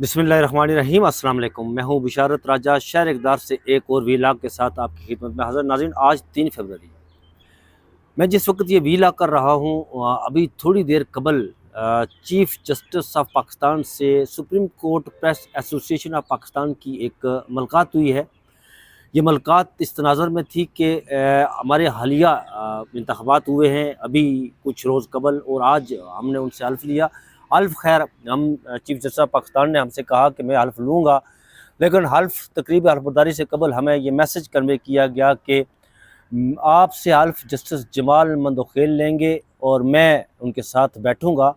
بسم اللہ الرحمن الرحیم۔ السلام علیکم، میں ہوں بشارت راجہ شہر اقدار سے ایک اور ویلاگ کے ساتھ آپ کی خدمت میں حاضر۔ ناظرین، آج 3 فروری میں جس وقت یہ ویلاگ کر رہا ہوں، ابھی تھوڑی دیر قبل چیف جسٹس آف پاکستان سے سپریم کورٹ پریس ایسوسی ایشن آف پاکستان کی ایک ملاقات ہوئی ہے۔ یہ ملاقات اس تناظر میں تھی کہ ہمارے حالیہ انتخابات ہوئے ہیں ابھی کچھ روز قبل، اور آج ہم نے ان سے حلف لیا۔ حلف خیر ہم چیف جسٹس آف پاکستان نے ہم سے کہا کہ میں حلف لوں گا، لیکن تقریبی حلف برداری سے قبل ہمیں یہ میسج کنوے کیا گیا کہ آپ سے حلف جسٹس جمال مندوخیل لیں گے اور میں ان کے ساتھ بیٹھوں گا۔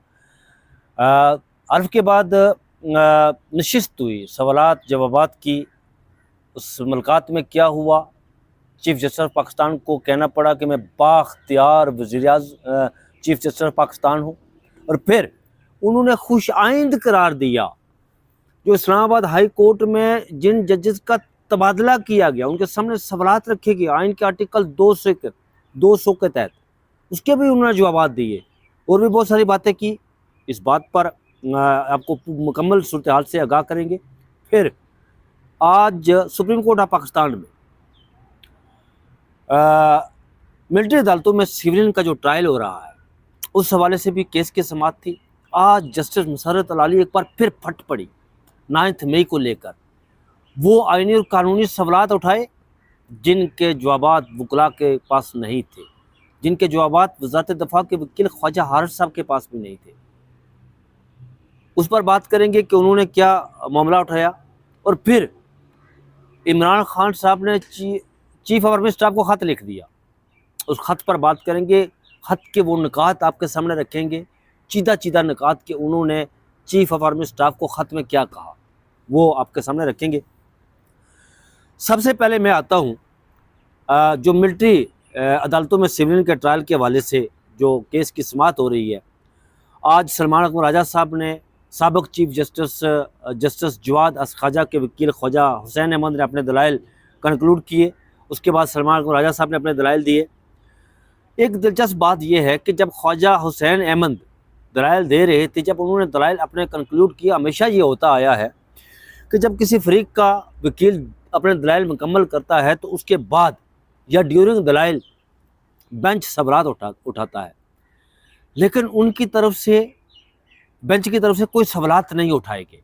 حلف کے بعد نشست ہوئی سوالات جوابات کی۔ اس ملاقات میں کیا ہوا، چیف جسٹس آف پاکستان کو کہنا پڑا کہ میں بااختیار وزیر اعظم چیف جسٹس آف پاکستان ہوں، اور پھر انہوں نے خوش آئند قرار دیا جو اسلام آباد ہائی کورٹ میں جن ججز کا تبادلہ کیا گیا، ان کے سامنے سوالات رکھے گئے آئین کے آرٹیکل 200 کے تحت، اس کے بھی انہوں نے جوابات دیے اور بھی بہت ساری باتیں کی۔ اس بات پر آپ کو مکمل صورتحال سے آگاہ کریں گے۔ پھر آج سپریم کورٹ آف پاکستان میں ملٹری عدالتوں میں سیولین کا جو ٹرائل ہو رہا ہے، اس حوالے سے بھی کیس کی سماعت تھی۔ آج جسٹس مسرت علالی ایک بار پھر پھٹ پڑی 9 مئی کو لے کر۔ وہ آئینی اور قانونی سوالات اٹھائے جن کے جوابات وکلاء کے پاس نہیں تھے، جن کے جوابات وزارت دفاع کے وکیل خواجہ حارث صاحب کے پاس بھی نہیں تھے۔ اس پر بات کریں گے کہ انہوں نے کیا معاملہ اٹھایا، اور پھر عمران خان صاحب نے چیف آف آرمی اسٹاف کو خط لکھ دیا۔ اس خط پر بات کریں گے، خط کے وہ نکات آپ کے سامنے رکھیں گے، چیدہ نکات کہ انہوں نے چیف آف آرمی اسٹاف کو خط میں کیا کہا، وہ آپ کے سامنے رکھیں گے۔ سب سے پہلے میں آتا ہوں جو ملٹری عدالتوں میں سیولین کے ٹرائل کے حوالے سے جو کیس کی سماعت ہو رہی ہے۔ آج سلمان اکمل راجہ صاحب نے سابق چیف جسٹس جواد خواجہ کے وکیل خواجہ حسین احمد نے اپنے دلائل کنکلوڈ کیے۔ اس کے بعد سلمان اکمل راجہ صاحب نے اپنے دلائل دیے۔ ایک دلچسپ بات یہ ہے کہ جب خواجہ حسین احمد دلائل دے رہے تھے، جب انہوں نے دلائل اپنے کنکلوڈ کیا، ہمیشہ یہ ہوتا آیا ہے کہ جب کسی فریق کا وکیل اپنے دلائل مکمل کرتا ہے تو اس کے بعد یا ڈیورنگ دلائل بینچ سوالات اٹھاتا ہے، لیکن ان کی طرف سے بینچ کی طرف سے کوئی سوالات نہیں اٹھائے گئے۔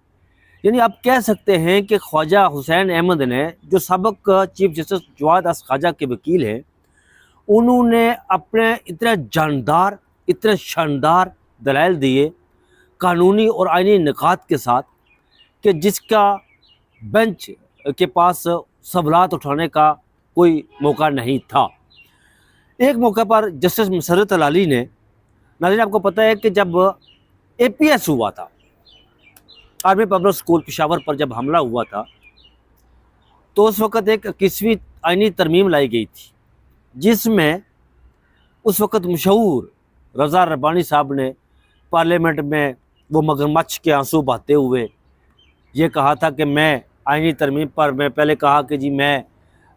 یعنی آپ کہہ سکتے ہیں کہ خواجہ حسین احمد نے، جو سابق چیف جسٹس جواد خواجہ کے وکیل ہیں، انہوں نے اپنے اتنے جاندار اتنے شاندار دلائل دیے قانونی اور آئینی نکات کے ساتھ کہ جس کا بینچ کے پاس سوالات اٹھانے کا کوئی موقع نہیں تھا۔ ایک موقع پر جسٹس مسرت علالی نے، ناظرین آپ کو پتہ ہے کہ جب APS ہوا تھا، آرمی پبلک اسکول پشاور پر جب حملہ ہوا تھا، تو اس وقت ایک 21ویں آئینی ترمیم لائی گئی تھی، جس میں اس وقت مشہور رضا ربانی صاحب نے پارلیمنٹ میں وہ مگرمچھ کے آنسو بہاتے ہوئے یہ کہا تھا کہ میں آئینی ترمیم پر میں پہلے کہا کہ جی میں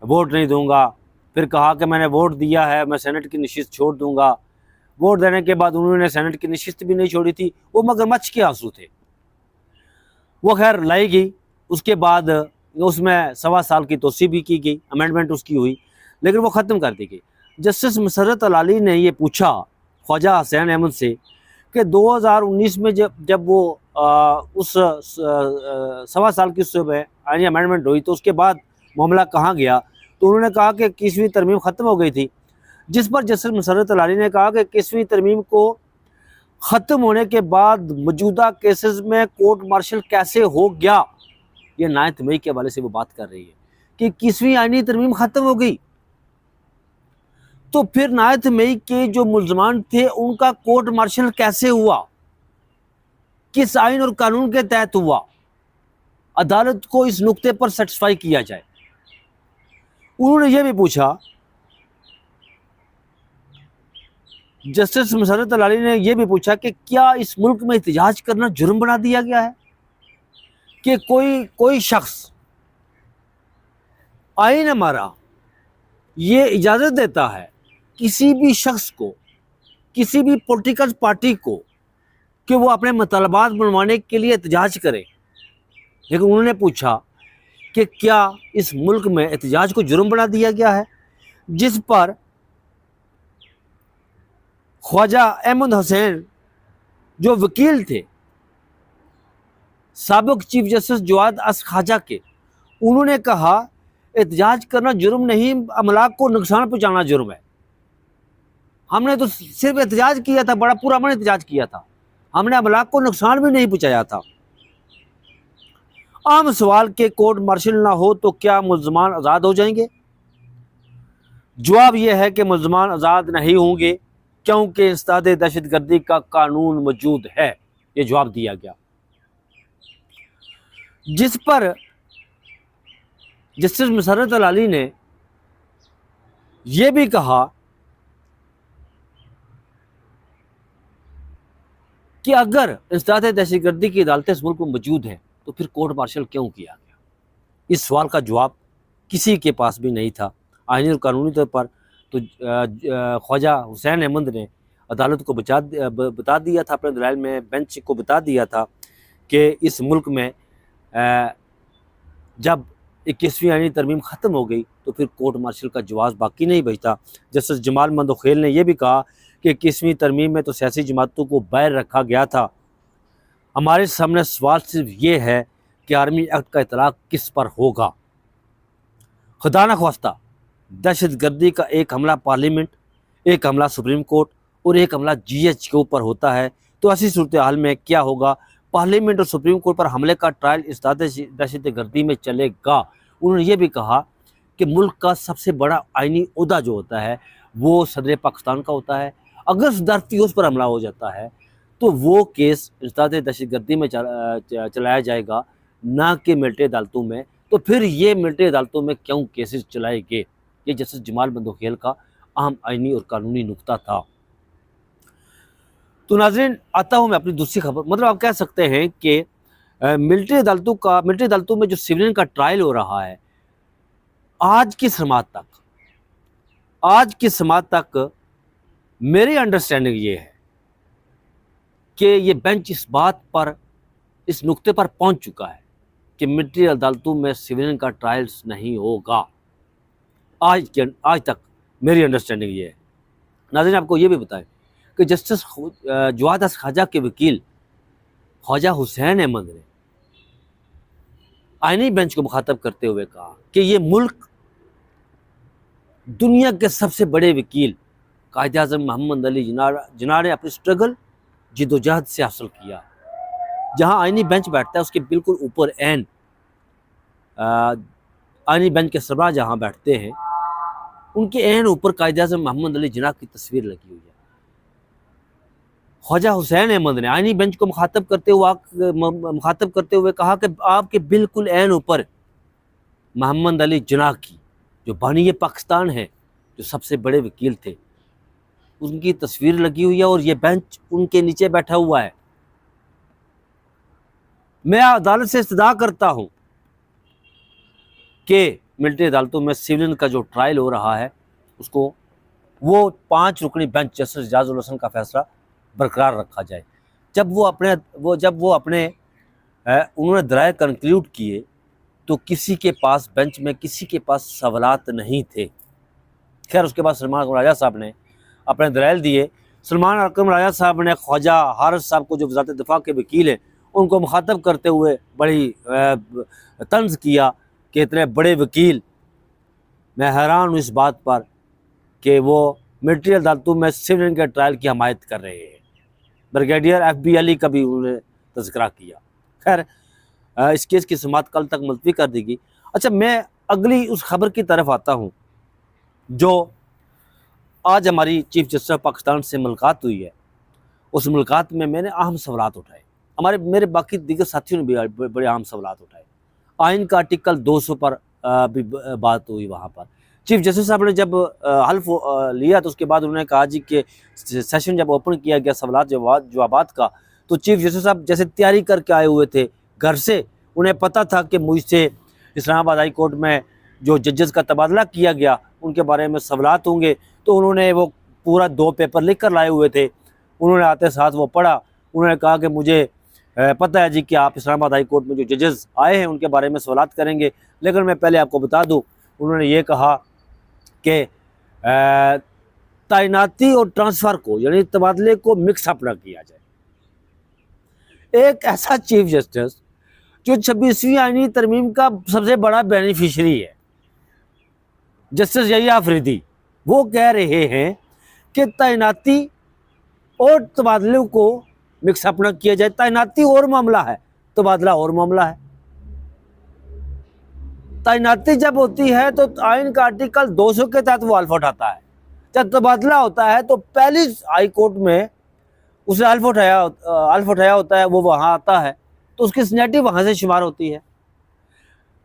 ووٹ نہیں دوں گا، پھر کہا کہ میں نے ووٹ دیا ہے، میں سینٹ کی نشست چھوڑ دوں گا۔ ووٹ دینے کے بعد انہوں نے سینٹ کی نشست بھی نہیں چھوڑی تھی، وہ مگرمچھ کے آنسو تھے۔ وہ خیر لائی گئی، اس کے بعد اس میں 1.25 سال کی توسیع بھی کی گئی، امینڈمنٹ اس کی ہوئی، لیکن وہ ختم کر دی گئی۔ جسٹس مسرت علالی نے یہ پوچھا خواجہ حسین احمد سے کہ 2019 میں جب وہ اس 1.25 سال کی صوبہ آئینی امینڈمنٹ ہوئی تو اس کے بعد معاملہ کہاں گیا؟ تو انہوں نے کہا کہ 21ویں ترمیم ختم ہو گئی تھی، جس پر جسٹس مسرت علالی نے کہا کہ 21ویں ترمیم کو ختم ہونے کے بعد موجودہ کیسز میں کورٹ مارشل کیسے ہو گیا؟ یہ 9 مئی کے حوالے سے وہ بات کر رہی ہے کہ 21ویں آئینی ترمیم ختم ہو گئی، تو پھر 9 مئی کے جو ملزمان تھے ان کا کورٹ مارشل کیسے ہوا؟ کس آئین اور قانون کے تحت ہوا؟ عدالت کو اس نقطے پر سیٹسفائی کیا جائے۔ انہوں نے یہ بھی پوچھا، جسٹس مسرت علالی نے یہ بھی پوچھا کہ کیا اس ملک میں احتجاج کرنا جرم بنا دیا گیا ہے کہ کوئی شخص، آئین ہمارا یہ اجازت دیتا ہے کسی بھی شخص کو، کسی بھی پولیٹیکل پارٹی کو کہ وہ اپنے مطالبات منوانے کے لیے احتجاج کرے، لیکن انہوں نے پوچھا کہ کیا اس ملک میں احتجاج کو جرم بنا دیا گیا ہے، جس پر خواجہ احمد حسین جو وکیل تھے سابق چیف جسٹس جواد اس خواجہ کے، انہوں نے کہا احتجاج کرنا جرم نہیں، املاک کو نقصان پہنچانا جرم ہے۔ ہم نے تو صرف احتجاج کیا تھا، بڑا پرامن احتجاج کیا تھا، ہم نے املاک کو نقصان بھی نہیں پہنچایا تھا۔ عام سوال کہ کورٹ مارشل نہ ہو تو کیا ملزمان آزاد ہو جائیں گے؟ جواب یہ ہے کہ ملزمان آزاد نہیں ہوں گے، کیونکہ انسداد دہشت گردی کا قانون موجود ہے۔ یہ جواب دیا گیا، جس پر جسٹس مسرت علالی نے یہ بھی کہا کہ اگر انسداد دہشت گردی کی عدالتیں اس ملک میں موجود ہیں تو پھر کورٹ مارشل کیوں کیا گیا؟ اس سوال کا جواب کسی کے پاس بھی نہیں تھا۔ آئینی اور قانونی طور پر تو خواجہ حسین احمد نے عدالت کو بتا دیا تھا، اپنے دلائل میں بینچ کو بتا دیا تھا کہ اس ملک میں جب 21ویں آئینی ترمیم ختم ہو گئی تو پھر کورٹ مارشل کا جواز باقی نہیں بچتا۔ جسٹس جمال مندوخیل نے یہ بھی کہا کہ 21ویں ترمیم میں تو سیاسی جماعتوں کو باہر رکھا گیا تھا، ہمارے سامنے سوال صرف یہ ہے کہ آرمی ایکٹ کا اطلاق کس پر ہوگا۔ خدا نخواستہ دہشت گردی کا ایک حملہ پارلیمنٹ، ایک حملہ سپریم کورٹ اور ایک حملہ جی ایچ کے اوپر ہوتا ہے تو ایسی صورتحال میں کیا ہوگا؟ پارلیمنٹ اور سپریم کورٹ پر حملے کا ٹرائل انسداد دہشت گردی میں چلے گا۔ انہوں نے یہ بھی کہا کہ ملک کا سب سے بڑا آئینی عہدہ جو ہوتا ہے وہ صدر پاکستان کا ہوتا ہے، اگر صدارتی اس پر حملہ ہو جاتا ہے تو وہ کیس انسداد دہشت گردی میں چلایا جائے گا، نہ کہ ملٹری عدالتوں میں۔ تو پھر یہ ملٹری عدالتوں میں کیوں کیسز چلائے گئے؟ یہ جسٹس جمال مندوخیل کا اہم آئینی اور قانونی نقطہ تھا۔ تو ناظرین، آتا ہوں میں اپنی دوسری خبر، مطلب آپ کہہ سکتے ہیں کہ ملٹری عدالتوں میں جو سیولین کا ٹرائل ہو رہا ہے، آج کی سماعت تک میری انڈرسٹینڈنگ یہ ہے کہ یہ بینچ اس بات پر، اس نقطے پر پہنچ چکا ہے کہ ملٹری عدالتوں میں سیولین کا ٹرائلز نہیں ہوگا۔ آج تک میری انڈرسٹینڈنگ یہ ہے۔ ناظرین، آپ کو یہ بھی بتائیں کہ جسٹس جواد اس خواجہ کے وکیل خواجہ حسین احمد نے آئینی بینچ کو مخاطب کرتے ہوئے کہا کہ یہ ملک دنیا کے سب سے بڑے وکیل قائد اعظم محمد علی جناح نے اپنی سٹرگل جد و جہد سے حاصل کیا۔ جہاں آئینی بینچ بیٹھتا ہے اس کے بالکل اوپر آئینی بینچ کے سربراہ جہاں بیٹھتے ہیں ان کے عین اوپر قائد اعظم محمد علی جناح کی تصویر لگی ہوئی ہے۔ خواجہ حسین احمد نے آئینی بینچ کو مخاطب کرتے ہوئے کہا کہ آپ کے بالکل عین اوپر محمد علی جناح کی، جو بانی پاکستان ہے، جو سب سے بڑے وکیل تھے، ان کی تصویر لگی ہوئی ہے اور یہ بینچ ان کے نیچے بیٹھا ہوا ہے۔ میں عدالت سے استدعا کرتا ہوں کہ ملٹری عدالتوں میں سیولین کا جو ٹرائل ہو رہا ہے اس کو وہ 5 رکنی بینچ جسٹس اعجاز الحسن کا فیصلہ برقرار رکھا جائے۔ جب وہ اپنے انہوں نے دلائل کنکلیوڈ کیے تو کسی کے پاس بینچ میں کسی کے پاس سوالات نہیں تھے۔ خیر، اس کے بعد سلمان اکرم راجہ صاحب نے اپنے دلائل دیے۔ سلمان اکرم راجہ صاحب نے خواجہ حارث صاحب کو، جو وزارت دفاع کے وکیل ہیں، ان کو مخاطب کرتے ہوئے بڑی طنز کیا کہ اتنے بڑے وکیل، میں حیران ہوں اس بات پر کہ وہ ملٹری عدالتوں میں سیولین کے ٹرائل کی حمایت کر رہے ہیں۔ بریگیڈیئر ایف بی علی کا بھی انہوں نے تذکرہ کیا۔ خیر، اس کیس کی سماعت کل تک ملتوی کر دی گئی۔ اچھا، میں اگلی اس خبر کی طرف آتا ہوں جو آج ہماری چیف جسٹس آف پاکستان سے ملاقات ہوئی ہے۔ اس ملاقات میں نے اہم سوالات اٹھائے، میرے باقی دیگر ساتھیوں نے بھی بڑے اہم سوالات اٹھائے۔ آئین کا آرٹیکل 200 پر بھی بات ہوئی وہاں پر۔ چیف جسٹس صاحب نے جب حلف لیا تو اس کے بعد انہوں نے کہا کہ سیشن جب اوپن کیا گیا سوالات جوابات کا، تو چیف جسٹس صاحب جیسے تیاری کر کے آئے ہوئے تھے گھر سے، انہیں پتہ تھا کہ مجھ سے اسلام آباد ہائی کورٹ میں جو ججز کا تبادلہ کیا گیا ان کے بارے میں سوالات ہوں گے، تو انہوں نے وہ پورا 2 پیپر لکھ کر لائے ہوئے تھے۔ انہوں نے آتے ساتھ وہ پڑھا، انہوں نے کہا کہ مجھے پتہ ہے جی کہ آپ اسلام آباد ہائی کورٹ میں جو ججز آئے ہیں ان کے بارے میں سوالات کریں گے، لیکن میں پہلے آپ کو بتا دوں انہوں نے یہ کہا کہ تعیناتی اور ٹرانسفر کو یعنی تبادلے کو مکس اپ نہ کیا جائے۔ ایک ایسا چیف جسٹس جو 26ویں آئینی ترمیم کا سب سے بڑا بینیفیشری ہے، جسٹس یحییٰ آفریدی، وہ کہہ رہے ہیں کہ تعیناتی اور تبادلے کو مکس اپ نہ کیا جائے۔ تعیناتی اور معاملہ ہے، تبادلہ اور معاملہ ہے۔ تعیناتی جب ہوتی ہے تو آئین کا آرٹیکل 200 کے تحت وہ حلف اٹھاتا ہے، جب تبادلہ ہوتا ہے تو پہلی ہائی کورٹ میں اسے حلف اٹھایا ہوتا ہے، وہ وہاں آتا ہے تو اس کی سینیٹی وہاں سے شمار ہوتی ہے۔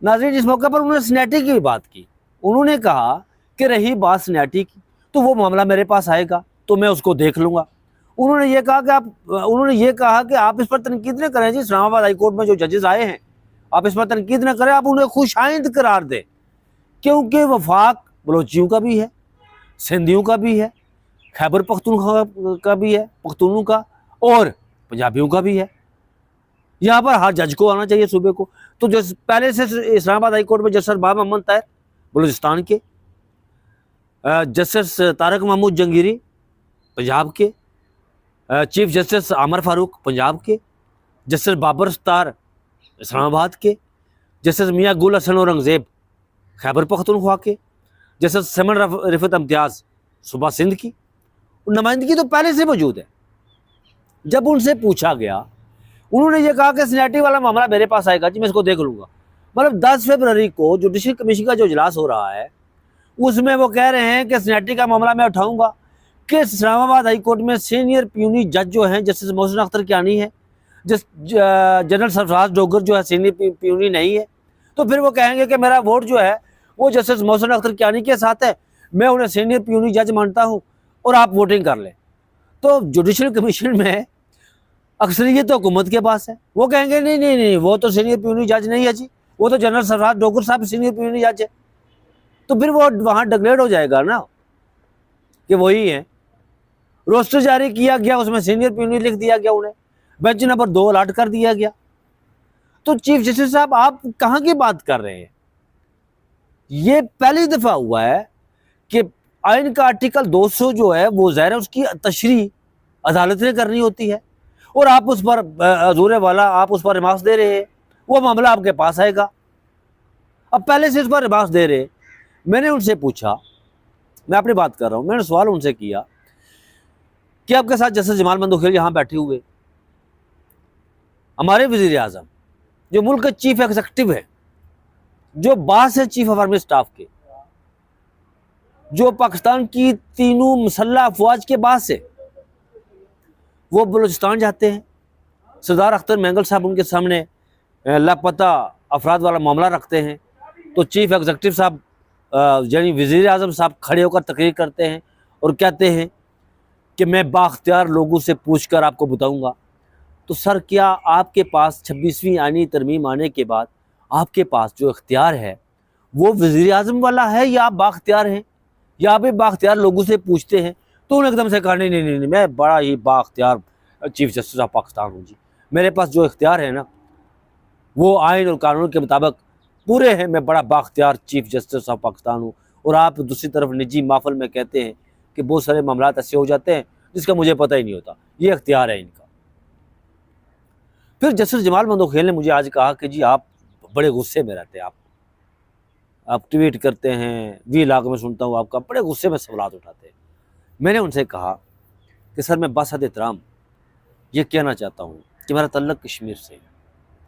ناظرین، اس موقع پر انہوں نے سینیٹی کی بھی بات کی، انہوں نے کہا کہ رہی بات سینیٹی کی تو وہ معاملہ میرے پاس آئے گا تو میں اس کو دیکھ لوں گا۔ انہوں نے یہ کہا کہ آپ اس پر تنقید نہ کریں جی، اسلام آباد ہائی کورٹ میں جو ججز آئے ہیں آپ اس پر تنقید نہ کریں، آپ انہیں خوش آئند قرار دیں، کیونکہ وفاق بلوچیوں کا بھی ہے، سندھیوں کا بھی ہے، خیبر پختونخوا کا بھی ہے، پختونوں کا، اور پنجابیوں کا بھی ہے۔ یہاں پر ہر جج کو آنا چاہیے صوبے کو۔ تو جو پہلے سے اسلام آباد ہائی کورٹ میں جسٹس باب محمد طاہر بلوچستان کے، جسٹس طارق محمود جنگیری پنجاب کے، چیف جسٹس عامر فاروق پنجاب کے، جسٹس بابر ستار اسلام آباد کے، جسٹس میاں گل حسن اورنگزیب خیبر پختونخوا کے، جسٹس سمن رفعت امتیاز صوبہ سندھ کی نمائندگی تو پہلے سے موجود ہے۔ جب ان سے پوچھا گیا انہوں نے یہ کہا کہ سینیٹی والا معاملہ میرے پاس آئے گا جی، میں اس کو دیکھ لوں گا۔ مطلب 10 فروری کو جوڈیشل کمیشن کا جو اجلاس ہو رہا ہے اس میں وہ کہہ رہے ہیں کہ سینیٹی کا معاملہ میں اٹھاؤں گا، کہ اسلام آباد ہائی کورٹ میں سینئر پیونی جج جو ہیں جسٹس محسن اختر کیانی ہے، جنرل سرفراز ڈوگر جو ہے سینئر پیونی نہیں ہے، تو پھر وہ کہیں گے کہ میرا ووٹ جو ہے وہ جسٹس محسن اختر کیانی کے ساتھ ہے، میں انہیں سینئر پیونی جج مانتا ہوں اور آپ ووٹنگ کر لیں۔ تو جوڈیشل کمیشن میں اکثریت تو حکومت کے پاس ہے، وہ کہیں گے نہیں وہ تو سینئر پیونی جج نہیں ہے جی، وہ تو جنرل سرفراز ڈوگر صاحب سینئر پیونی جج ہے، تو پھر وہ وہاں ڈکلیئر ہو جائے گا نا کہ وہی ہیں۔ روسٹر جاری کیا گیا، اس میں سینئر پیونی لکھ دیا گیا، انہیں بینچ نمبر 2 الاٹ کر دیا گیا۔ تو چیف جسٹس صاحب آپ کہاں کی بات کر رہے ہیں؟ یہ پہلی دفعہ ہوا ہے کہ آئین کا آرٹیکل 200 جو ہے وہ ظاہر ہے اس کی تشریح عدالت نے کرنی ہوتی ہے، اور آپ اس پر حضور والا آپ اس پر ریمارکس دے رہے ہیں، وہ معاملہ آپ کے پاس آئے گا۔ اب پہلے سے اس پر ریمارکس دے رہے، میں نے ان سے پوچھا، میں اپنی بات کر رہا ہوں، میں نے سوال ان سے کیا کہ آپ کے ساتھ جسٹس جمال مندوخیل یہاں بیٹھے ہوئے، ہمارے وزیر اعظم جو ملک کے چیف ایگزیکٹو ہے، جو باس ہے چیف آف آرمی اسٹاف کے، جو پاکستان کی تینوں مسلح افواج کے باس ہے، وہ بلوچستان جاتے ہیں، سردار اختر مینگل صاحب ان کے سامنے لاپتہ افراد والا معاملہ رکھتے ہیں، تو چیف ایگزیکٹو صاحب یعنی وزیر اعظم صاحب کھڑے ہو کر تقریر کرتے ہیں اور کہتے ہیں کہ میں بااختیار لوگوں سے پوچھ کر آپ کو بتاؤں گا۔ تو سر کیا آپ کے پاس 26ویں آئینی ترمیم آنے کے بعد آپ کے پاس جو اختیار ہے وہ وزیر اعظم والا ہے یا آپ بااختیار ہیں، یا آپ بااختیار لوگوں سے پوچھتے ہیں؟ تو انہوں نے ایک دم سے کہا نہیں میں بڑا ہی بااختیار چیف جسٹس آف پاکستان ہوں جی، میرے پاس جو اختیار ہے نا وہ آئین اور قانون کے مطابق پورے ہیں، میں بڑا بااختیار چیف جسٹس آف پاکستان ہوں۔ اور آپ دوسری طرف نجی محفل میں کہتے ہیں کہ بہت سارے معاملات ایسے ہو جاتے ہیں جس کا مجھے پتہ ہی نہیں ہوتا، یہ اختیار ہے ان کا۔ پھر جسٹس جمال مندوخیل نے مجھے آج کہا کہ جی آپ بڑے غصے میں رہتے ہیں، آپ ٹویٹ کرتے ہیں، وی لاگ میں سنتا ہوں آپ کا، بڑے غصے میں سوالات اٹھاتے ہیں۔ میں نے ان سے کہا کہ سر میں بحد احترام یہ کہنا چاہتا ہوں کہ میرا تعلق کشمیر سے ہے،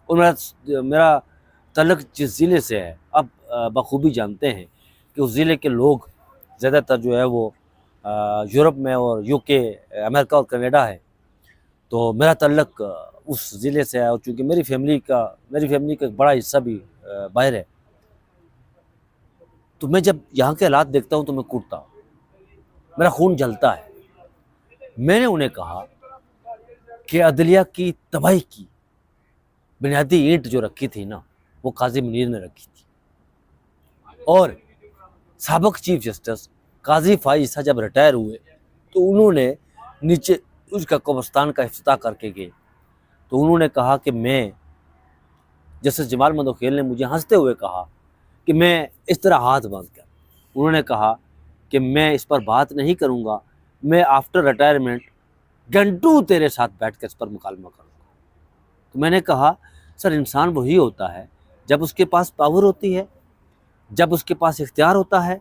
اور میرا تعلق جس ضلع سے ہے آپ بخوبی جانتے ہیں کہ اس ضلع کے لوگ زیادہ تر جو ہے وہ یورپ میں اور UK، امریکہ اور کینیڈا ہے، تو میرا تعلق اس ضلع سے ہے، اور چونکہ میری فیملی کا ایک بڑا حصہ بھی باہر ہے، تو میں جب یہاں کے حالات دیکھتا ہوں تو میں کوٹتا ہوں، میرا خون جلتا ہے۔ میں نے انہیں کہا کہ عدلیہ کی تباہی کی بنیادی اینٹ جو رکھی تھی نا وہ قاضی منیر نے رکھی تھی، اور سابق چیف جسٹس قاضی فائز عیسیٰ جب ریٹائر ہوئے تو انہوں نے نیچے اس کا قبرستان کا افتتاح کر کے گئے، تو انہوں نے کہا کہ میں، جسٹس جمال مندوخیل نے مجھے ہنستے ہوئے کہا کہ میں اس طرح ہاتھ باندھ کر، انہوں نے کہا کہ میں اس پر بات نہیں کروں گا، میں آفٹر ریٹائرمنٹ گھنٹوں تیرے ساتھ بیٹھ کر اس پر مکالمہ کروں گا۔ تو میں نے کہا سر، انسان وہی ہوتا ہے جب اس کے پاس پاور ہوتی ہے، جب اس کے پاس اختیار ہوتا ہے،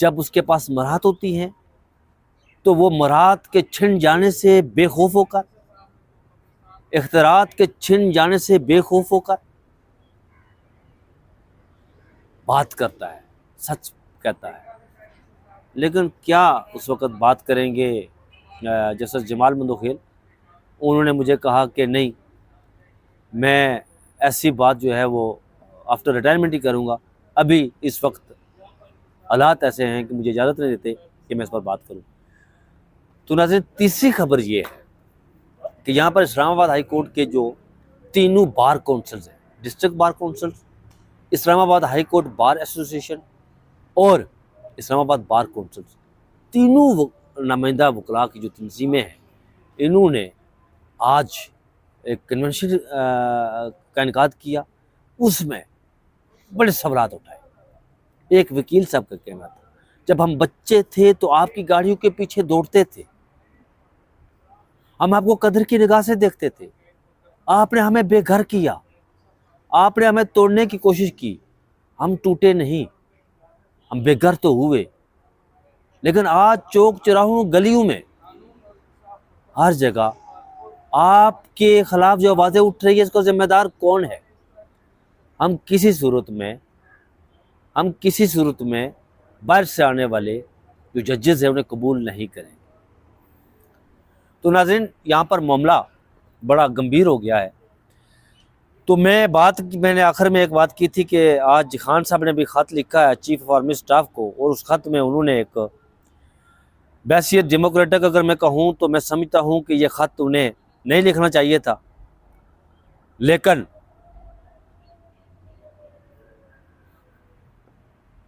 جب اس کے پاس مہارت ہوتی ہے، تو وہ مہارت کے چھن جانے سے بے خوف ہو کر، اختیارات کے چھن جانے سے بے خوف ہو کر بات کرتا ہے، سچ کہتا ہے۔ لیکن کیا اس وقت بات کریں گے جسٹس جمال مندوخیل؟ انہوں نے مجھے کہا کہ نہیں، میں ایسی بات جو ہے وہ آفٹر ریٹائرمنٹ ہی کروں گا، ابھی اس وقت حالات ایسے ہیں کہ مجھے اجازت نہیں دیتے کہ میں اس پر بات کروں۔ تو ناظرین، تیسری خبر یہ ہے کہ یہاں پر اسلام آباد ہائی کورٹ کے جو تینوں بار کونسلز ہیں، ڈسٹرکٹ بار کونسل، اسلام آباد ہائی کورٹ بار ایسوسیشن اور اسلام آباد بار کونسل، تینوں نمائندہ وکلاء کی جو تنظیمیں ہیں، انہوں نے آج ایک کنونشن کا انعقاد کیا۔ اس میں بڑے سوالات اٹھائے۔ ایک وکیل صاحب کا کہنا تھا جب ہم بچے تھے تو آپ کی گاڑیوں کے پیچھے دوڑتے تھے، ہم آپ کو قدر کی نگاہ سے دیکھتے تھے، آپ نے ہمیں بے گھر کیا، آپ نے ہمیں توڑنے کی کوشش کی، ہم ٹوٹے نہیں، ہم بے گھر تو ہوئے، لیکن آج چوک چراہوں گلیوں میں ہر جگہ آپ کے خلاف جو آوازیں اٹھ رہی ہے، اس کا ذمہ دار کون ہے؟ ہم کسی صورت میں باہر سے آنے والے جو ججز ہیں انہیں قبول نہیں کریں۔ تو ناظرین، یہاں پر معاملہ بڑا گمبھیر ہو گیا ہے۔ تو میں نے آخر میں ایک بات کی تھی کہ آج خان صاحب نے بھی خط لکھا ہے چیف آف آرمی اسٹاف کو، اور اس خط میں انہوں نے ایک بحیثیت ڈیموکریٹک اگر میں کہوں تو میں سمجھتا ہوں کہ یہ خط انہیں نہیں لکھنا چاہیے تھا، لیکن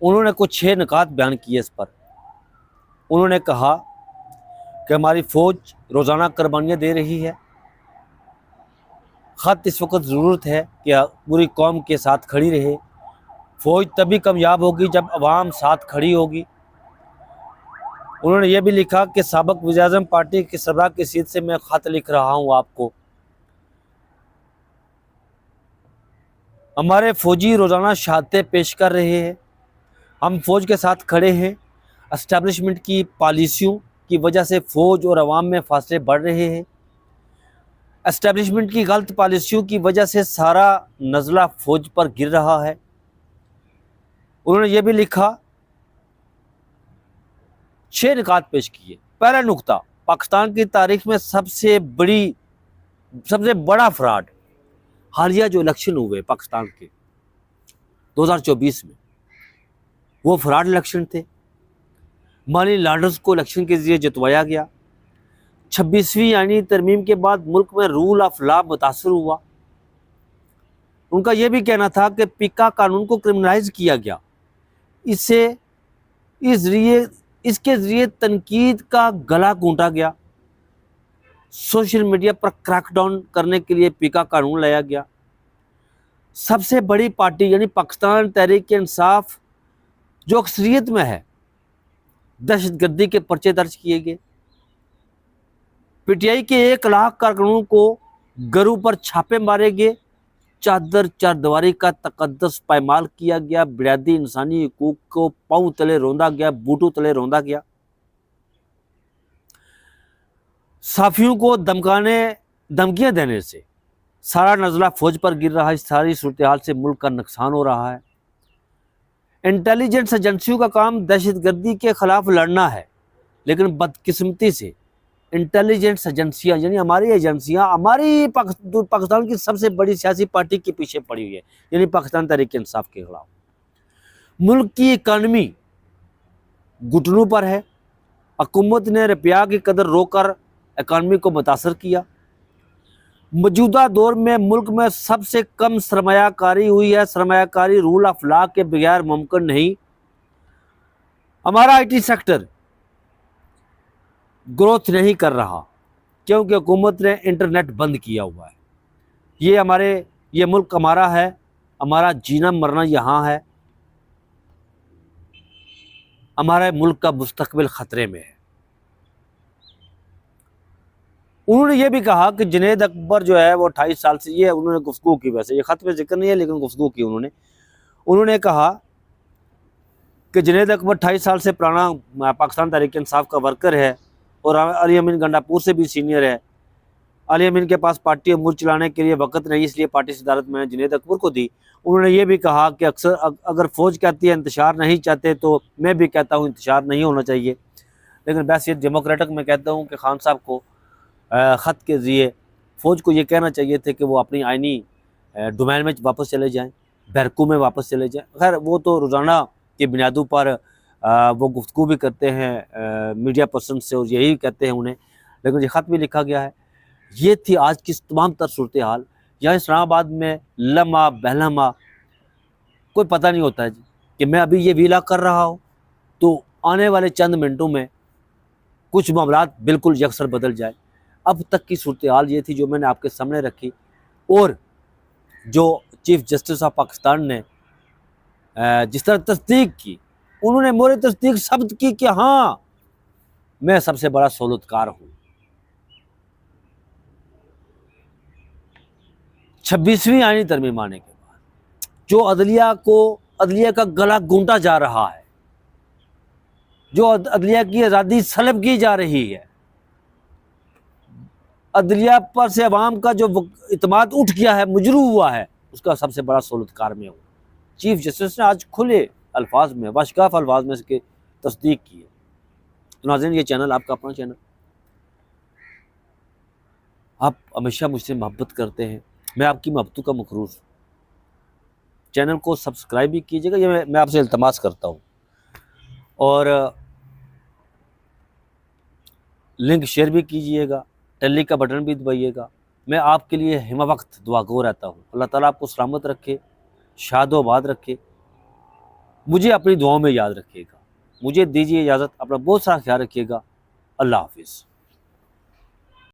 انہوں نے کچھ 6 نکات بیان کیے اس پر۔ انہوں نے کہا کہ ہماری فوج روزانہ قربانیاں دے رہی ہے، خط اس وقت ضرورت ہے کہ پوری قوم کے ساتھ کھڑی رہے، فوج تبھی کامیاب ہوگی جب عوام ساتھ کھڑی ہوگی۔ انہوں نے یہ بھی لکھا کہ سابق وزیر اعظم پارٹی کے سربراہ کی حیثیت سے میں خط لکھ رہا ہوں آپ کو، ہمارے فوجی روزانہ شہادتیں پیش کر رہے ہیں، ہم فوج کے ساتھ کھڑے ہیں، اسٹیبلشمنٹ کی پالیسیوں کی وجہ سے فوج اور عوام میں فاصلے بڑھ رہے ہیں، اسٹیبلشمنٹ کی غلط پالیسیوں کی وجہ سے سارا نزلہ فوج پر گر رہا ہے۔ انہوں نے یہ بھی لکھا، 6 نکات پیش کیے۔ پہلا نقطہ، پاکستان کی تاریخ میں سب سے بڑا فراڈ، حالیہ جو الیکشن ہوئے پاکستان کے 2024 میں، وہ فراڈ الیکشن تھے، مانی لانڈرز کو الیکشن کے ذریعے جتوایا گیا۔ 26ویں آئینی ترمیم کے بعد ملک میں رول آف لا متاثر ہوا۔ ان کا یہ بھی کہنا تھا کہ پیکا قانون کو کرمنلائز کیا گیا، اس کے ذریعے تنقید کا گلا گھونٹا گیا، سوشل میڈیا پر کریک ڈاؤن کرنے کے لیے پیکا قانون لایا گیا۔ سب سے بڑی پارٹی یعنی پاکستان تحریک انصاف جو اکثریت میں ہے، دہشت گردی کے پرچے درج کیے گئے۔ پی ٹی آئی کے 1 لاکھ کارکنوں کو گھروں پر چھاپے مارے گئے، چار دیواری کا تقدس پائمال کیا گیا، بنیادی انسانی حقوق کو پاؤں تلے روندا گیا، بوٹوں تلے روندا گیا۔ صحافیوں کو دھمکیاں دینے سے سارا نزلہ فوج پر گر رہا ہے۔ اس ساری صورتحال سے ملک کا نقصان ہو رہا ہے۔ انٹیلیجنس ایجنسیوں کا کام دہشت گردی کے خلاف لڑنا ہے، لیکن بدقسمتی سے انٹیلیجنس ایجنسیاں یعنی ہماری ایجنسیاں ہماری پاکستان کی سب سے بڑی سیاسی پارٹی کے پیچھے پڑی ہوئی ہے، یعنی پاکستان تحریک انصاف کے خلاف۔ ملک کی اکانومی گھٹنوں پر ہے، حکومت نے روپیہ کی قدر رو کر اکانومی کو متاثر کیا۔ موجودہ دور میں ملک میں سب سے کم سرمایہ کاری ہوئی ہے، سرمایہ کاری رول آف لا کے بغیر ممکن نہیں۔ ہمارا آئی ٹی سیکٹر گروتھ نہیں کر رہا کیونکہ حکومت نے انٹرنیٹ بند کیا ہوا ہے۔ یہ ملک ہمارا ہے، ہمارا جینا مرنا یہاں ہے، ہمارے ملک کا مستقبل خطرے میں ہے۔ انہوں نے یہ بھی کہا کہ جنید اکبر جو ہے وہ 28 سال سے، یہ انہوں نے گفتگو کی، ویسے یہ خط میں ذکر نہیں ہے لیکن گفتگو کی انہوں نے کہا کہ جنید اکبر 28 سال سے پرانا پاکستان تحریک انصاف کا ورکر ہے اور علی امین گنڈا پور سے بھی سینئر ہے۔ علی امین کے پاس پارٹی امور چلانے کے لیے وقت نہیں، اس لیے پارٹی صدارت میں نے جنید اکبر کو دی۔ انہوں نے یہ بھی کہا کہ اگر فوج کہتی ہے انتشار نہیں چاہتے تو میں بھی کہتا ہوں انتشار نہیں ہونا چاہیے، لیکن بحیثیت ڈیموکریٹک میں کہتا ہوں کہ خان صاحب کو خط کے ذریعے فوج کو یہ کہنا چاہیے تھے کہ وہ اپنی آئینی ڈومین میں واپس چلے جائیں، بیرکو میں واپس چلے جائیں۔ خیر وہ تو روزانہ کی بنیادوں پر وہ گفتگو بھی کرتے ہیں میڈیا پرسن سے اور یہی کہتے ہیں انہیں، لیکن یہ خط بھی لکھا گیا ہے۔ یہ تھی آج کی تمام تر صورتحال۔ یہاں اسلام آباد میں لمحہ بہلمہ کوئی پتہ نہیں ہوتا ہے جی کہ میں ابھی یہ ویلا کر رہا ہوں تو آنے والے چند منٹوں میں کچھ معاملات بالکل یکسر بدل جائے۔ اب تک کی صورتحال یہ تھی جو میں نے آپ کے سامنے رکھی، اور جو چیف جسٹس آف پاکستان نے جس طرح تصدیق کی، انہوں نے مورے تصدیق ثبت کی کہ ہاں میں سب سے بڑا سہولتکار ہوں۔ 26ویں آئینی ترمیم آنے کے بعد جو عدلیہ کا گلا گونٹا جا رہا ہے، جو عدلیہ کی آزادی سلب کی جا رہی ہے، عدلیہ پر سے عوام کا جو اعتماد اٹھ گیا ہے، مجروح ہوا ہے، اس کا سب سے بڑا سہولتکار میں ہوں۔ چیف جسٹس نے آج کھلے الفاظ میں، باشکاف الفاظ میں اس کی تصدیق کی ہے۔ تو ناظرین، یہ چینل آپ کا اپنا چینل، آپ ہمیشہ مجھ سے محبت کرتے ہیں، میں آپ کی محبتوں کا مخلوق ہوں۔ چینل کو سبسکرائب بھی کیجیے گا، یہ میں آپ سے التماس کرتا ہوں، اور لنک شیئر بھی کیجیے گا، ٹیلی کا بٹن بھی دبائیے گا۔ میں آپ کے لیے ہمہ وقت دعا گو رہتا ہوں۔ اللہ تعالیٰ آپ کو سلامت رکھے، شاد و آباد رکھے، مجھے اپنی دعاؤں میں یاد رکھیے گا۔ مجھے دیجیے اجازت، اپنا بہت سارا خیال رکھیے گا۔ اللہ حافظ۔